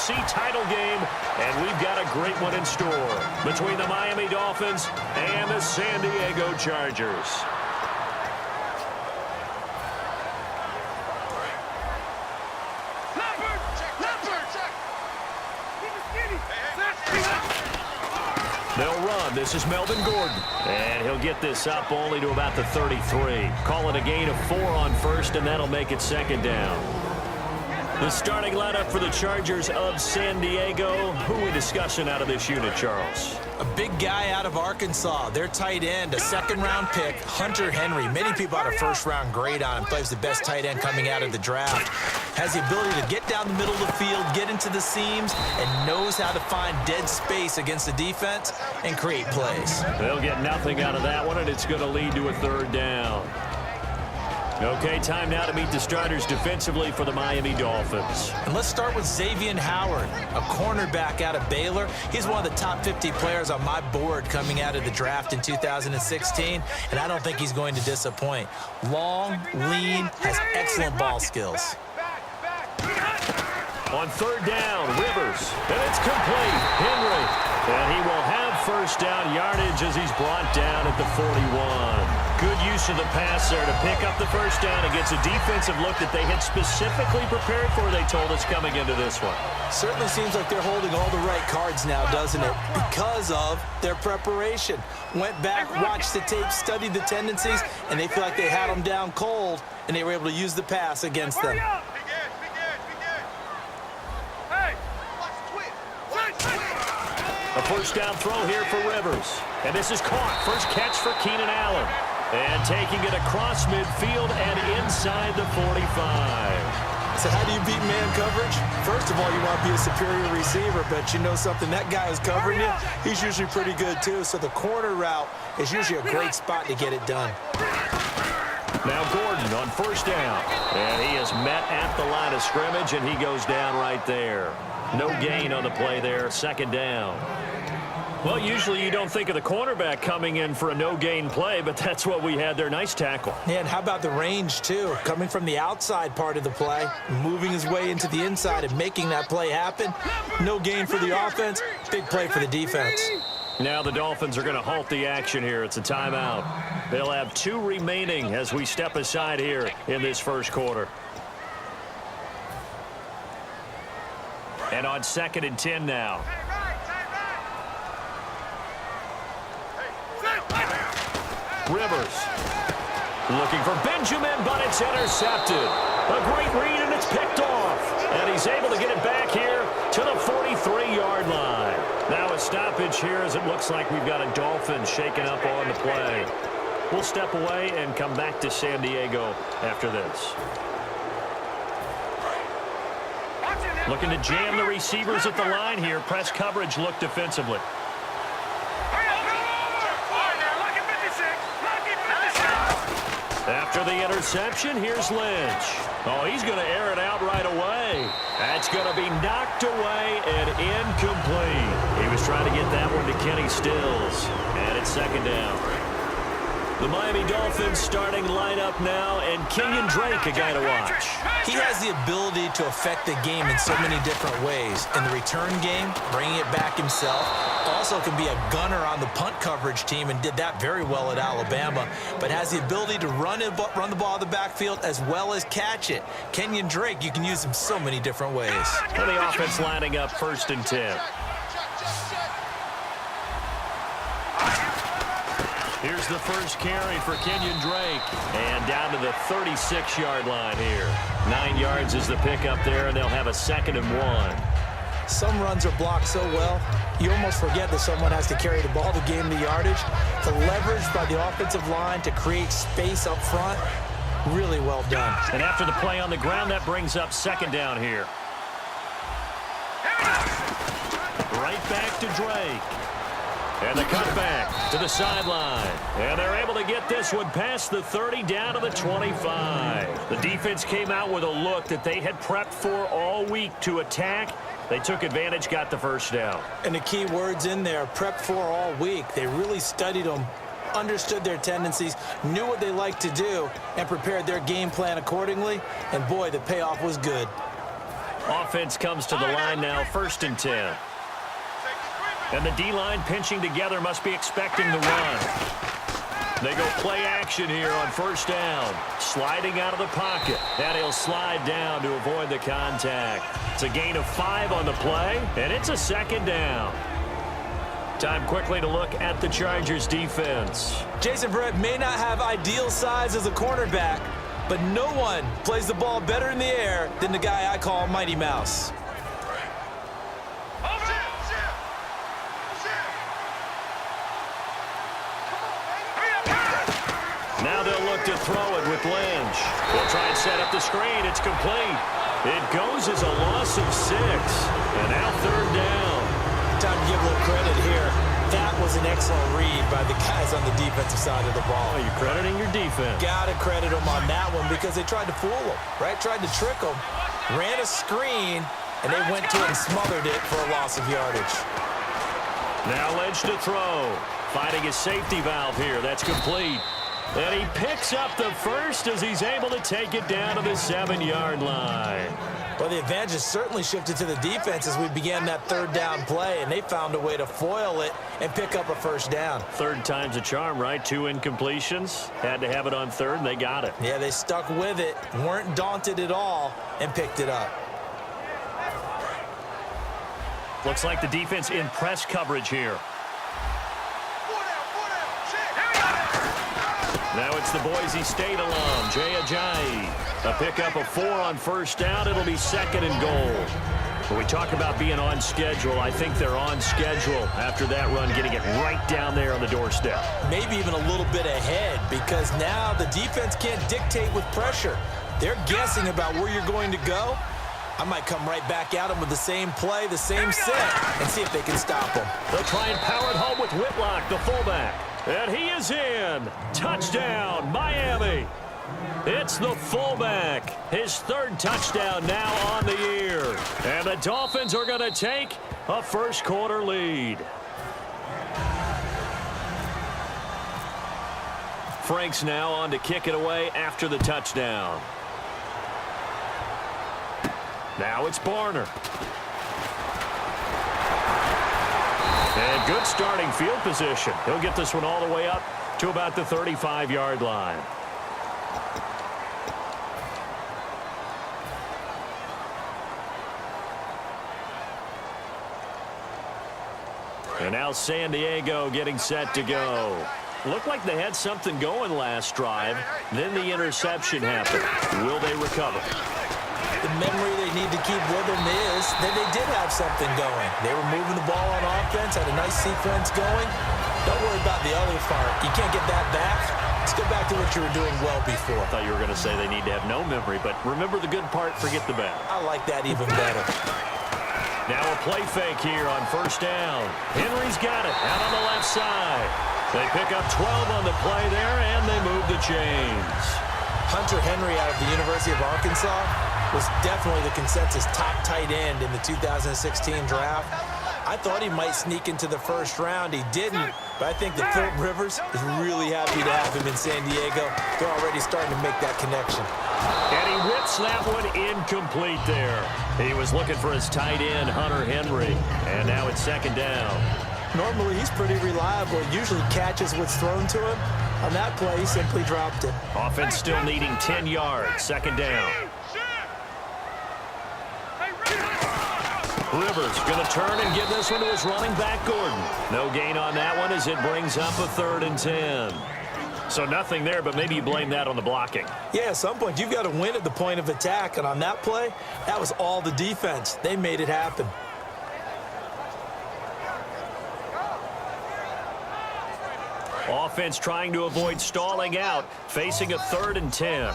AFC title game, and we've got a great one in store between the Miami Dolphins and the San Diego Chargers. They'll run. This is Melvin Gordon. And he'll get this up only to about the 33. Call it a gain of 4 on first, and that'll make it second down. The starting lineup for the Chargers of San Diego. Who are we discussing out of this unit, Charles? A big guy out of Arkansas. Their tight end, a second-round pick, Hunter Henry. Many people had a first-round grade on him. Plays the best tight end coming out of the draft. Has the ability to get down the middle of the field, get into the seams, and knows how to find dead space against the defense and create plays. They'll get nothing out of that one, and it's going to lead to a third down. Okay, time now to meet the starters defensively for the Miami Dolphins. And let's start with Xavier Howard, a cornerback out of Baylor. He's one of the top 50 players on my board coming out of the draft in 2016, and I don't think he's going to disappoint. Long, lean, has excellent ball skills. On third down, Rivers, and it's complete. Henry, and he will have first down yardage as he's brought down at the 41. Good use of the pass there to pick up the first down against a defensive look that they had specifically prepared for, they told us, coming into this one. Certainly seems like they're holding all the right cards now, doesn't it? Because of their preparation. Went back, watched the tape, studied the tendencies, and they feel like they had them down cold, and they were able to use the pass against them. A first down throw here for Rivers. And this is caught. First catch for Keenan Allen. And taking it across midfield and inside the 45. So how do you beat man coverage? First of all, you want to be a superior receiver, but you know something, that guy who's covering you, he's usually pretty good too. So the corner route is usually a great spot to get it done. Now Gordon on first down. And he is met at the line of scrimmage, and he goes down right there. No gain on the play there, second down. Well, usually you don't think of the cornerback coming in for a no-gain play, but that's what we had there. Nice tackle. Yeah, and how about the range, too? Coming from the outside part of the play, moving his way into the inside and making that play happen. No gain for the offense, big play for the defense. Now the Dolphins are going to halt the action here. It's a timeout. They'll have 2 remaining as we step aside here in this first quarter. And on 2nd and 10 now. Rivers looking for Benjamin, but it's intercepted. A great read, and it's picked off. And he's able to get it back here to the 43-yard line. Now a stoppage here as it looks like we've got a Dolphin shaken up on the play. We'll step away and come back to San Diego after this. Looking to jam the receivers at the line here. Press coverage look defensively. After the interception, here's Lynch. Oh, he's going to air it out right away. That's going to be knocked away and incomplete. He was trying to get that one to Kenny Stills. And it's second down. The Miami Dolphins starting lineup now, and Kenyon Drake, a guy to watch. He has the ability to affect the game in so many different ways. In the return game, bringing it back himself. Also can be a gunner on the punt coverage team and did that very well at Alabama. But has the ability to run the ball in the backfield as well as catch it. Kenyon Drake, you can use him so many different ways. And the offense lining up 1st and 10. Here's the first carry for Kenyon Drake. And down to the 36-yard line here. 9 yards is the pickup there, and they'll have a 2nd and 1. Some runs are blocked so well, you almost forget that someone has to carry the ball to gain the yardage. The leverage by the offensive line to create space up front, really well done. And after the play on the ground, that brings up 2nd down here. Right back to Drake. And the cutback to the sideline. And they're able to get this one past the 30 down to the 25. The defense came out with a look that they had prepped for all week to attack. They took advantage, got the first down. And the key words in there, prepped for all week. They really studied them, understood their tendencies, knew what they liked to do, and prepared their game plan accordingly. And boy, the payoff was good. Offense comes to the line now, 1st and 10. And the D-line pinching together must be expecting the run. They go play action here on 1st down. Sliding out of the pocket. And he'll slide down to avoid the contact. It's a gain of 5 on the play, and it's a 2nd down. Time quickly to look at the Chargers defense. Jason Verrett may not have ideal size as a cornerback, but no one plays the ball better in the air than the guy I call Mighty Mouse. Now they'll look to throw it with Lynch. They'll try and set up the screen. It's complete. It goes as a loss of 6. And now 3rd down. Time to give a little credit here. That was an excellent read by the guys on the defensive side of the ball. Oh, you're crediting your defense. Got to credit them on that one because they tried to fool them, right? Tried to trick them. Ran a screen, and they went to it and smothered it for a loss of yardage. Now Lynch to throw. Finding his safety valve here. That's complete. And he picks up the first as he's able to take it down to the 7-yard line. Well, the advantage has certainly shifted to the defense as we began that 3rd down play, and they found a way to foil it and pick up a 1st down. 3rd time's a charm, right? 2 incompletions. Had to have it on 3rd, and they got it. Yeah, they stuck with it, weren't daunted at all, and picked it up. Looks like the defense in press coverage here. Now it's the Boise State alum, Jay Ajayi. A pickup of 4 on 1st down. It'll be 2nd and goal. When we talk about being on schedule, I think they're on schedule after that run, getting it right down there on the doorstep. Maybe even a little bit ahead because now the defense can't dictate with pressure. They're guessing about where you're going to go. I might come right back at them with the same play, the same set, and see if they can stop them. They'll try and power it home with Whitlock, the fullback. And he is in. Touchdown, Miami. It's the fullback. His 3rd touchdown now on the year. And the Dolphins are going to take a 1st quarter lead. Franks now on to kick it away after the touchdown. Now it's Barner. And good starting field position. He'll get this one all the way up to about the 35-yard line. And now San Diego getting set to go. Looked like they had something going last drive. Then the interception happened. Will they recover? The memory they need to keep with them is that they did have something going. They were moving the ball on offense, had a nice sequence going. Don't worry about the other part. You can't get that back. Let's go back to what you were doing well before. I thought you were going to say they need to have no memory, but remember the good part, forget the bad. I like that even better. Now a play fake here on 1st down. Henry's got it out on the left side. They pick up 12 on the play there, and they move the chains. Hunter Henry out of the University of Arkansas was definitely the consensus top tight end in the 2016 draft. I thought he might sneak into the 1st round. He didn't, but I think that Philip Rivers is really happy to have him in San Diego. They're already starting to make that connection. And he whips that one incomplete there. He was looking for his tight end, Hunter Henry, and now it's 2nd down. Normally, he's pretty reliable. He usually catches what's thrown to him. On that play, he simply dropped it. Offense still needing 10 yards, 2nd down. Rivers going to turn and give this one to his running back, Gordon. No gain on that one as it brings up a 3rd and 10. So nothing there, but maybe you blame that on the blocking. Yeah, at some point, you've got to win at the point of attack. And on that play, that was all the defense. They made it happen. Offense trying to avoid stalling out, facing a 3rd and 10.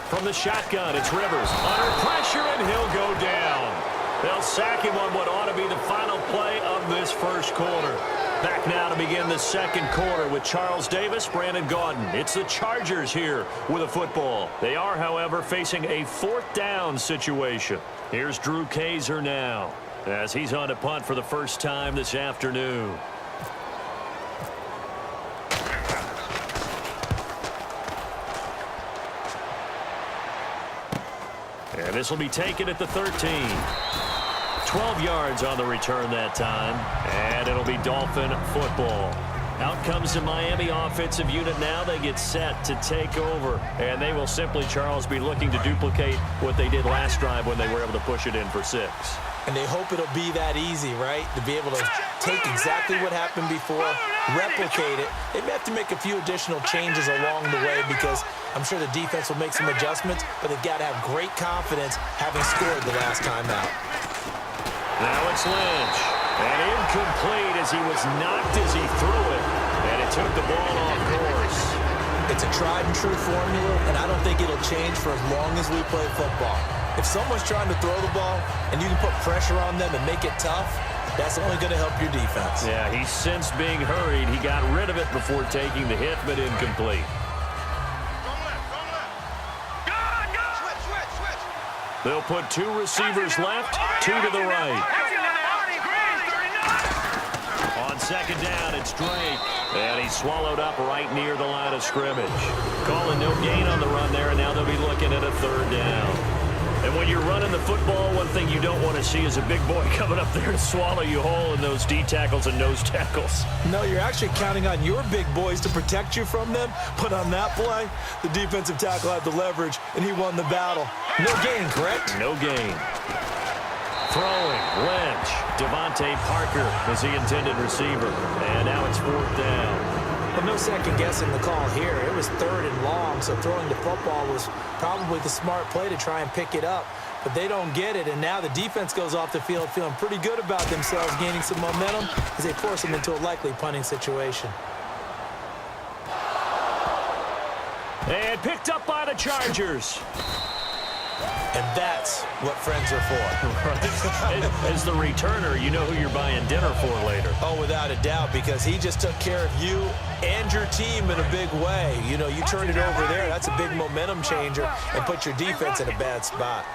From the shotgun, it's Rivers. Under pressure, and he'll go down. They'll sack him on what ought to be the final play of this 1st quarter. Back now to begin the 2nd quarter with Charles Davis, Brandon Gaudin. It's the Chargers here with a football. They are, however, facing a 4th down situation. Here's Drew Kaiser now, as he's on to punt for the first time this afternoon. And this will be taken at the 13. 12 yards on the return that time. And it'll be Dolphin football. Out comes the Miami offensive unit now. They get set to take over. And they will simply, Charles, be looking to duplicate what they did last drive when they were able to push it in for 6. And they hope it'll be that easy, right? To be able to take exactly what happened before, replicate it. They may have to make a few additional changes along the way because I'm sure the defense will make some adjustments, but they've got to have great confidence having scored the last time out. Now it's Lynch. And incomplete as he was knocked as he threw it. And it took the ball off course. It's a tried and true formula, and I don't think it'll change for as long as we play football. If someone's trying to throw the ball and you can put pressure on them and make it tough, that's only going to help your defense. Yeah, he sensed being hurried. He got rid of it before taking the hit, but incomplete. They'll put 2 receivers left, 2 to the right. On second down, it's Drake. And he's swallowed up right near the line of scrimmage. Calling no gain on the run there, and now they'll be looking at a 3rd down. And when you're running the football, one thing you don't want to see is a big boy coming up there to swallow you whole in those D tackles and nose tackles. No, you're actually counting on your big boys to protect you from them. But on that play, the defensive tackle had the leverage, and he won the battle. No gain, correct? No gain. Throwing, Lynch. Devontae Parker is the intended receiver. And now it's 4th down. Well, no second guessing the call here. It was 3rd and long, so throwing the football was probably the smart play to try and pick it up. But they don't get it, and now the defense goes off the field feeling pretty good about themselves, gaining some momentum as they force them into a likely punting situation. And picked up by the Chargers. And that's what friends are for. As the returner, you know who you're buying dinner for later. Oh, without a doubt, because he just took care of you and your team in a big way. You know, you turned it over there. That's a big momentum changer and put your defense in a bad spot.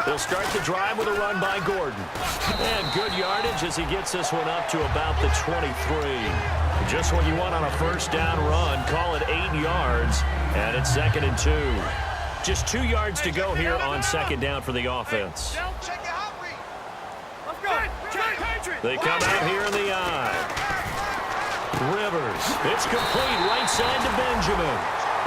They'll start the drive with a run by Gordon. And good yardage as he gets this one up to about the 23. Just what you want on a 1st down run. Call it 8 yards. And it's 2nd and 2. Just 2 yards to go here on 2nd down for the offense. They come out here in the eye. Rivers. It's complete right side to Benjamin.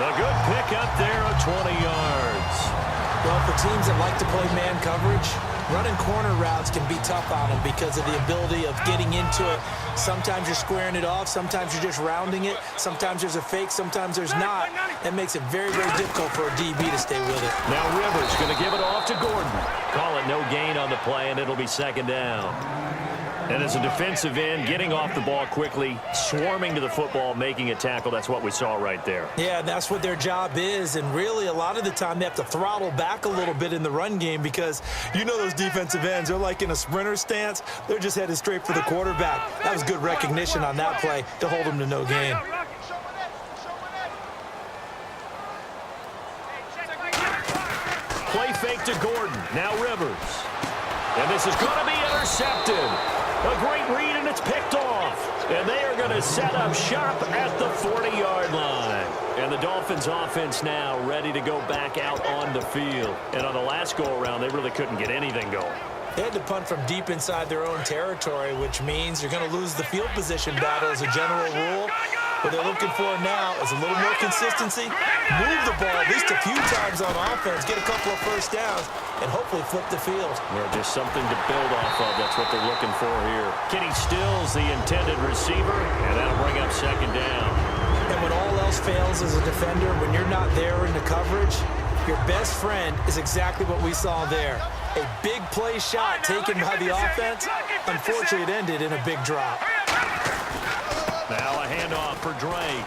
A good pick up there of 20 yards. Well, for teams that like to play man coverage, running corner routes can be tough on them because of the ability of getting into it. Sometimes you're squaring it off. Sometimes you're just rounding it. Sometimes there's a fake. Sometimes there's not. That makes it very, very difficult for a DB to stay with it. Now Rivers going to give it off to Gordon. Call it no gain on the play, and it'll be 2nd down. And as a defensive end, getting off the ball quickly, swarming to the football, making a tackle, that's what we saw right there. Yeah, that's what their job is. And really, a lot of the time, they have to throttle back a little bit in the run game because you know those defensive ends, they're like in a sprinter stance. They're just headed straight for the quarterback. That was good recognition on that play to hold them to no gain. Play fake to Gordon. Now Rivers. And this is going to be intercepted. A great read, and it's picked off. And they are going to set up shop at the 40-yard line. And the Dolphins offense now ready to go back out on the field. And on the last go-around, they really couldn't get anything going. They had to punt from deep inside their own territory, which means you're going to lose the field position battle as a general rule. What they're looking for now is a little more consistency, move the ball at least a few times on offense, get a couple of 1st downs, and hopefully flip the field. Yeah, just something to build off of. That's what they're looking for here. Kenny Stills, the intended receiver, and that'll bring up 2nd down. And when all else fails as a defender, when you're not there in the coverage, your best friend is exactly what we saw there. A big play shot taken by the offense. Unfortunately, it ended in a big drop. Now a handoff for Drake.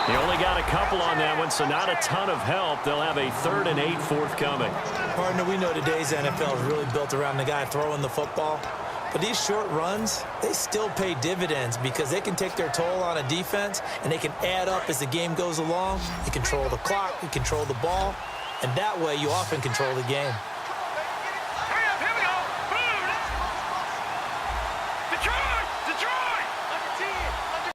He only got a couple on that one, so not a ton of help. They'll have a 3rd and 8 forthcoming. Partner, we know today's NFL is really built around the guy throwing the football. But these short runs, they still pay dividends because they can take their toll on a defense, and they can add up as the game goes along. You control the clock, you control the ball, and that way you often control the game.